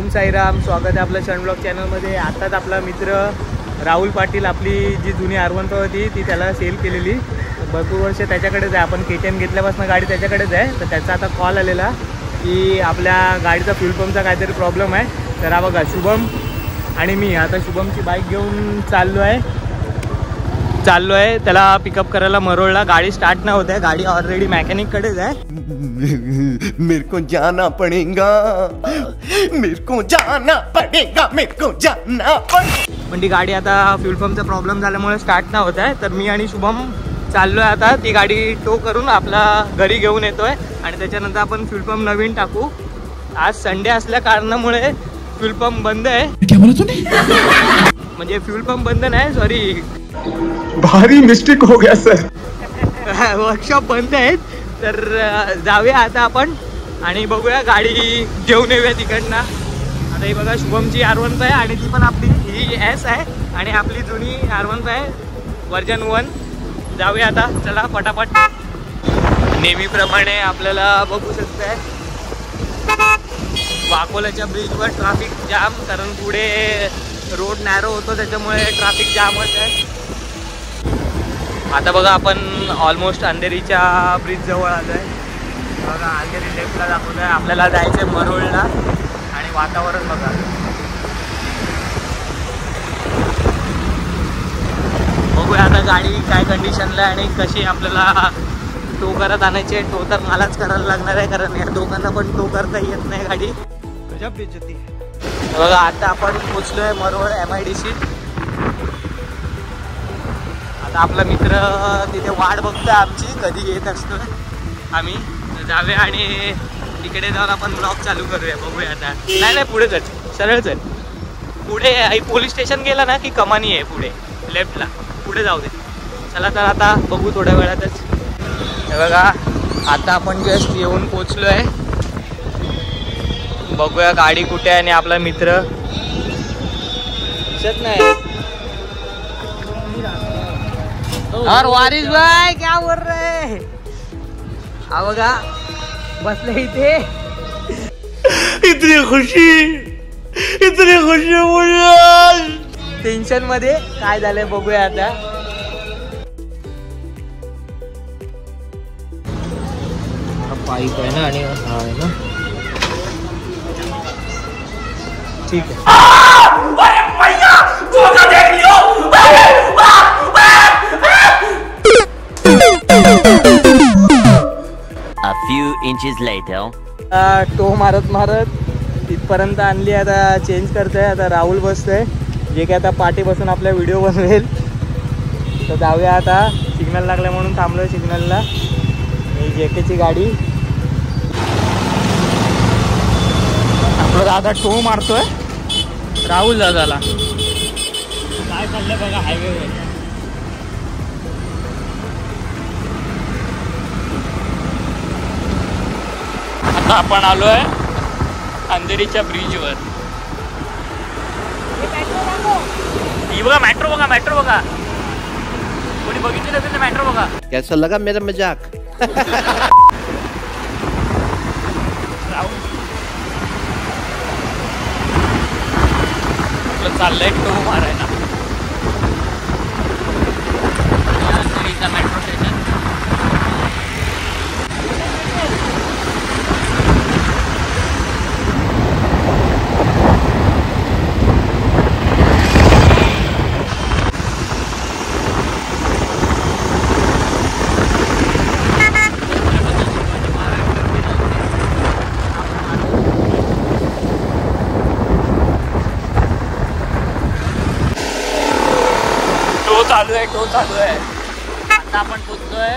ओम साईराम, स्वागत आहे आपल्या क्षण ब्लॉग चॅनलमध्ये। आताच आपला मित्र राहुल पाटील आपली जी जुनी R1 होती ती त्याला सेल केलेली, भरपूर वर्ष त्याच्याकडेच आहे। आपण KTM घेतल्यापासून गाडी त्याच्याकडेच आहे। तर त्याचा आता कॉल आलेला की आपल्या गाडीचा फ्यूल पंपचा काहीतरी प्रॉब्लेम आहे। तर हा बघा शुभम आणि मी आता शुभमची बाईक घेऊन चाललो आहे त्याला पिकअप करायला मरोळला। गाडी स्टार्ट नाही होत आहे, गाडी ऑलरेडी मेकॅनिक कडेच आहे। मेरे को जाना पड़ेगा, मेरे को जाना पड़ेगा, मेरे को जाना पड़ेगा। पण ती गाडी आता फ्यूल पंपचा प्रॉब्लेम झाल्यामुळे स्टार्ट नाही होत आहे। तर मी आणि शुभम चाललोय आता ती गाडी टो करून आपला घरी घेऊन येतोय आणि त्याच्यानंतर आपण फ्यूल पंप नवीन टाकू। आज संडे असल्या कारणामुळे फ्यूल पंप बंद आहे। क्या बोला तूने? म्हणजे फ्यूल पंप बंद नाही, सॉरी भारी मिस्टेक हो गया सर। वर्कशॉप बंद आहेत। तर जाऊया आता आपण आणि बघूया गाडी घेऊन येऊया तिकडनं। आता ही बघा शुभमची R1 आहे आणि ती पण आपली ही S आहे आणि आपली जुनी R1 आहे वर्जन 1। जाऊया आता, चला पटापट। नेहमीप्रमाणे आपल्याला बघू शकताय वाकोल्याच्या ब्रिजवर ट्रॅफिक जाम, कारण पुढे रोड नॅरो होतो त्याच्यामुळे ट्रॅफिक जाम होत आहे। आता बघा आपण ऑलमोस्ट अंधेरीच्या ब्रिज जवळ आलो आहे। बघा अंधेरी लेफ्टला दाखवत आहे, आपल्याला जायचं आहे मरोळला। आणि वातावरण बघा, बघूया आता गाडी काय कंडिशनला आहे आणि कशी आपल्याला टो करत आणायची आहे। टो तर मलाच करायला लागणार आहे, कारण या दोघांना पण टो करता येत नाही गाडी। बघा आता आपण पोचलोय मरोळ MIDC। आता आपला मित्र तिथे वाट बघतोय आमची, कधी येत असतो आम्ही। जाऊया आणि तिकडे जाऊन आपण ब्लॉग चालू करूया। बघूया आता, नाही पुढे चल, सरळ चल पुढे। पोलीस स्टेशन गेला ना की कमानी आहे पुढे लेफ्टला, पुढे जाऊ दे। चला तर आता बघू थोड्या वेळातच। हे बघा आता आपण जस्ट येऊन पोचलो आहे। बघूया गाडी कुठे आहे आणि आपला मित्र दिसत नाही। और वारिस भाई क्या बोल रहे? हा बघा बसले इथे। इतनी खुशी मुझे। टेन्शन मध्ये काय झालंय बघूया आता। पाईप आहे ना आणि हा आहे ना, ठीक आहे। A few inches later. टो मारत इथपर्यंत आणली। आता चेंज करतोय, आता राहुल बसतोय जे काय आता पाठी बसून आपला व्हिडिओ बनवेल। तर जाऊया आता, सिग्नल लागला म्हणून थांबलोय सिग्नलला। ही JKची गाडी, आपला दादा टो मारतोय राहुल दादाला। काय चाललंय बघा हायवेवर। आता आपण आलोय अंधेरीच्या ब्रिजवर। ही बघा मेट्रो, मेट्रो बघा। कोणी बघितलं असेल मेट्रो बघा। कैसा लगा मेरा मजाक? आपलं चाललंय टो मारायला अंधेरीचा मेट्रो स्टेशन। टो चालू आहे। आता आपण पोचलोय,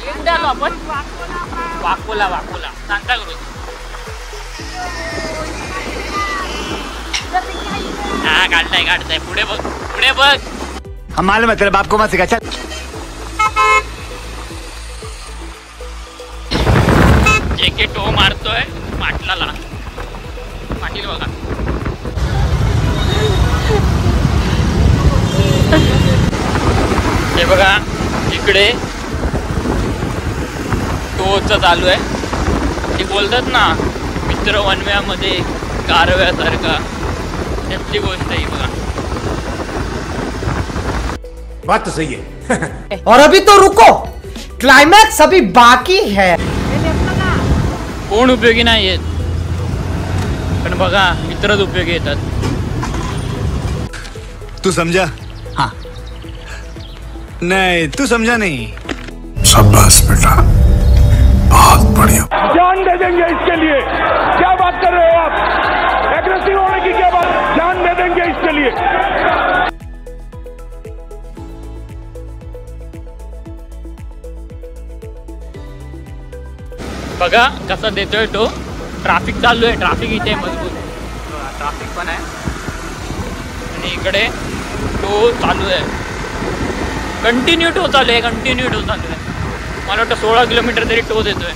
कुठे आलो आपण? वाकोला सांताक्रूज। हा काढताय पुढे बघ। हम मालूम है तेरे बाप को मत सिखा। चल JK टो मारतोय पाटलाला। पाटील बघा हे बघा इकडे टोचं चालू आहे। ते बोलतात ना मित्र वनव्यामध्ये कारव्यासारखा त्यातली गोष्ट आहे बघा. बात तो सही है. और अभी तो रुको, क्लाइमैक्स अभी बाकी है. कोण उपयोगी नाही येत, पण बघा मित्रच उपयोगी येतात. तू समझा? हाँ. नहीं तू समझा नहीं. शाबाश बेटा, बहुत बढ़िया. जान दे देंगे इसके लिए. क्या बात कर रहे हो आप? एग्रेसिव होने की क्या बात? जान दे देंगे इसके लिए. बघा कसा देतोय तो. ट्रॅफिक चालू आहे, ट्रॅफिक इथे मजबूत. ट्रॅफिक पण आहे आणि इकडे टो चालू आहे. कंटिन्यू टो चालू आहे, कंटिन्यू टो चालू आहे. मला वाटतं 16 किलोमीटर तरी टो देतोय.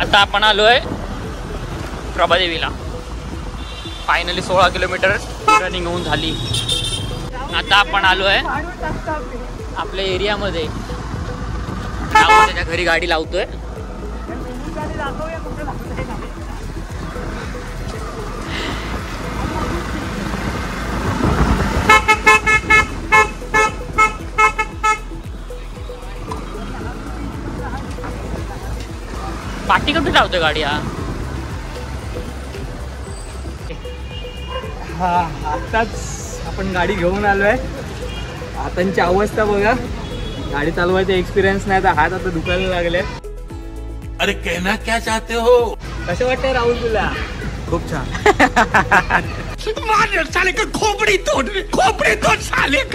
आता आपण आलो आहे प्रभादेवीला. फायनली 16 किलोमीटर रनिंग होऊन झाली. आता आपण आलो आहे आपल्या एरियामध्ये. त्याच्या घरी गाडी लावतोय. पाठी कुठे लावतोय गाडी? हा आताच आपण गाडी घेऊन आलोय. हातांची अवस्था बघा, गाडी चालवायचा एक्सपिरियन्स नाही तर हात आता दुखायला लागले. अरे कहना क्या चाहते हो? कसं वाटतंय राहुल तुला? खूप छान.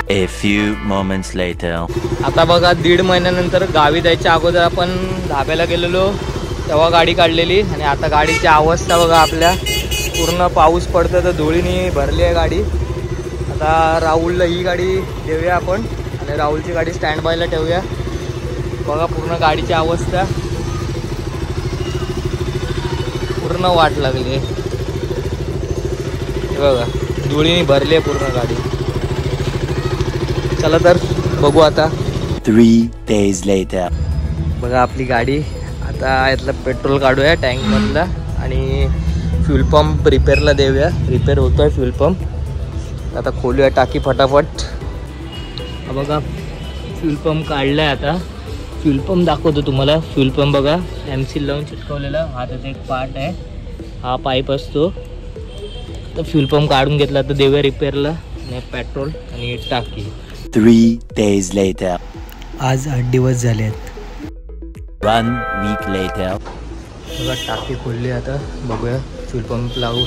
A few moments later. आता बघा 1.5 महिन्यानंतर गावी जायच्या अगोदर आपण धाब्याला गेलेलो, तेव्हा गाडी काढलेली. आणि आता गाडीची अवस्था बघा आपल्या. पूर्ण पाऊस पडतो तर धुळीने भरली आहे गाडी. आता राहुलला ही गाडी देऊया आपण आणि राहुलची गाडी स्टँड बायला ठेवूया. बघा पूर्ण गाडीची अवस्था, पूर्ण वाट लागली. बघा धुळीने भरली आहे पूर्ण गाडी. चला तर बघू आता. 3 days later. बघा आपली गाडी. आता यातलं पेट्रोल काढूया टँकमधला आणि फ्यूल पंप रिपेअरला देऊया. रिपेअर होतो आहे फ्यूल पंप. आता खोलूया टाकी फटाफट. हा बघा फ्यूल पंप काढला आहे. आता फ्यूल पंप दाखवतो तुम्हाला. फ्यूल पंप बघा MC लावून चिटकवलेला. हा त्याचा एक पार्ट आहे, हा पाईप असतो. तर फ्यूल पंप काढून घेतला तर देऊया रिपेअरला. आणि पेट्रोल आणि टाकी. 3 days later. आज 8 दिवस झाले आहेत. 1 week later. बघा टाकी खोलली. आता बघूया फ्यूल पंप लावू.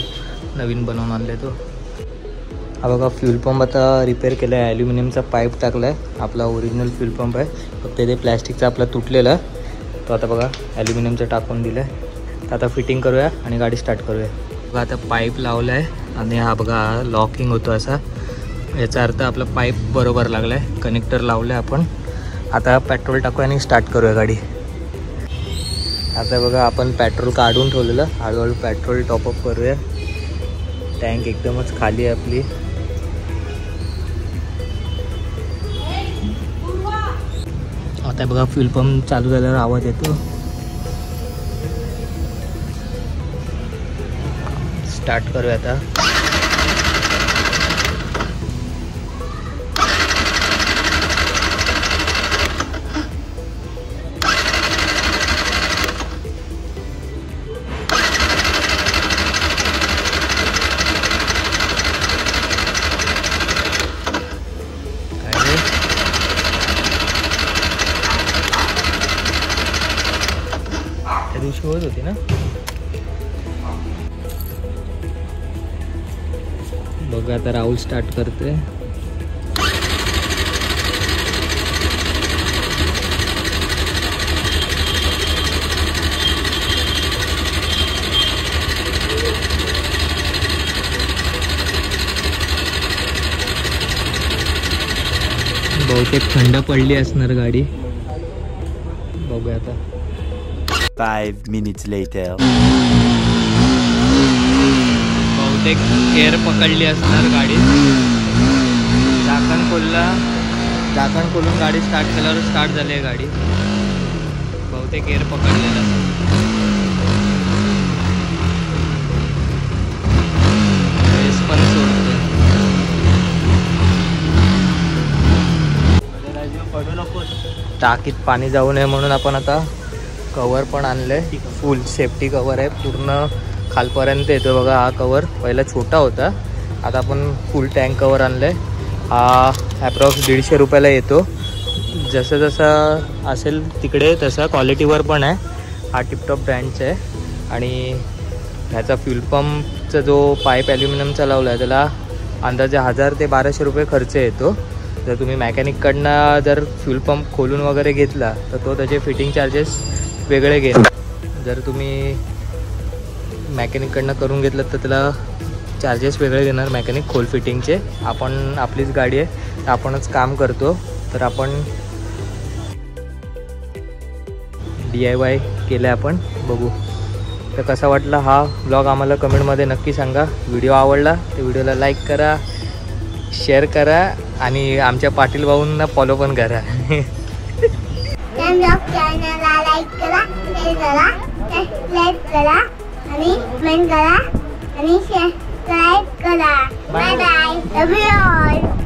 नवीन बनवून आणले तो. हा बघा फ्यूल पंप आता रिपेअर केला आहे. ॲल्युमिनियमचा पाईप टाकला आहे. आपला ओरिजिनल फ्यूल पंप आहे, फक्त ते प्लॅस्टिकचा आपला तुटलेला. तो आता बघा ॲल्युमिनियमचा टाकून दिला आहे. तर आता फिटिंग करूया आणि गाडी स्टार्ट करूया. बघा आता पाईप लावला आहे आणि हा बघा लॉकिंग होतो असा. याचा अर्थ आपला पाईप बरोबर लागला आहे. कनेक्टर लावलं आहे आपण. आता पेट्रोल टाकूया आणि स्टार्ट करूया गाडी. आता बघा आपण पेट्रोल काढून ठेवलेलं. हळूहळू पेट्रोल टॉपअप करूया. टँक एकदमच खाली आहे आपली. आता बघा फ्यूल पंप चालू झाल्यावर आवाज येतो. स्टार्ट करूया आता. दिवशी होत होती ना. बघा आता राहुल स्टार्ट करते. बहुतेक थंड पडली असणार गाडी. बघूया आता. 5 minutes later. बहुतेक एअर पकडली असणार गाडी. झाकण खोलून गाडी स्टार्ट केल्यावर स्टार्ट झाली आहे गाडी. बहुतेक एअर पकडलेला. पण सोडतो. टाकीत पाणी जाऊ नये म्हणून आपण आता कवर पण आणले. फुल सेफ्टी कवर आहे, पूर्ण खालपर्यंत येतो बघा हा कवर. पहिला छोटा होता, आता आपण फुल टँक कवर आणलं आहे. हा ॲप्रॉक्स 150 रुपयाला येतो. जसं जसं असेल तिकडे तसं क्वालिटीवर पण आहे. हा टिपटॉप ब्रँडचा आहे. आणि ह्याचा फ्यूल पंपचा जो पाईप ॲल्युमिनियमचा लावला आहे त्याला अंदाजे 1000 ते 1200 रुपये खर्च येतो. जर तुम्ही मॅकॅनिककडनं जर फ्यूल पंप खोलून वगैरे घेतला तर तो त्याचे फिटिंग चार्जेस वेगळे घेणार. जर तुम्ही मॅकॅनिककडनं करून घेतलं तर त्याला चार्जेस वेगळे देणार मॅकॅनिक खोल फिटिंगचे. आपण आपलीच गाडी आहे, आपणच काम करतो, तर आपण DIY केलं आहे. आपण बघू तर कसा वाटला हा व्लॉग आम्हाला कमेंटमध्ये नक्की सांगा. व्हिडिओ आवडला तर व्हिडिओला लाईक करा, शेअर करा आणि आमच्या पाटील भाऊंना फॉलो पण करा. चॅनलला लाईक करा, शेअर करा, सबस्क्राईब करा आणि कमेंट करा आणि सबस्क्राईब करा. Bye bye, love you all.